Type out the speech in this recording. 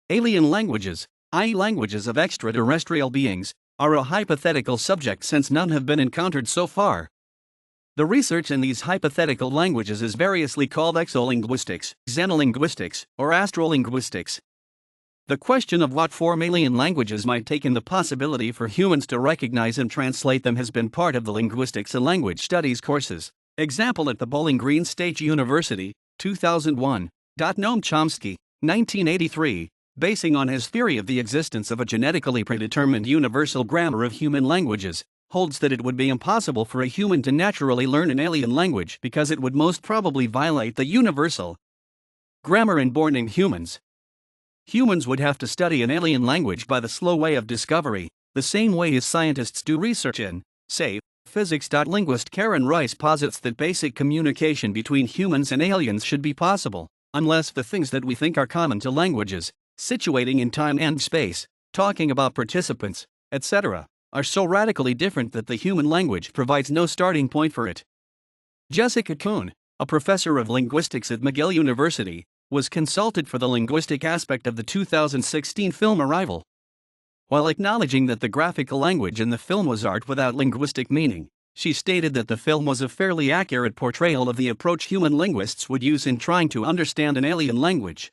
Alien languages, i.e., languages of extraterrestrial beings, are a hypothetical subject since none have been encountered so far. The research in these hypothetical languages is variously called exolinguistics, xenolinguistics, or astrolinguistics. The question of what form alien languages might take and the possibility for humans to recognize and translate them has been part of the linguistics and language studies courses. Example at the Bowling Green State University, 2001. Noam Chomsky, 1983, basing on his theory of the existence of a genetically predetermined universal grammar of human languages, holds that it would be impossible for a human to naturally learn an alien language because it would most probably violate the universal grammar inborn in humans. Humans would have to study an alien language by the slow way of discovery, the same way as scientists do research in, say, physics.Linguist. Keren Rice posits that basic communication between humans and aliens should be possible, unless the things that we think are common to languages, situating in time and space, talking about participants, etc., are so radically different that the human language provides no starting point for it. Jessica Coon, a professor of linguistics at McGill University, was consulted for the linguistic aspect of the 2016 film Arrival. While acknowledging that the graphical language in the film was art without linguistic meaning, she stated that the film was a fairly accurate portrayal of the approach human linguists would use in trying to understand an alien language.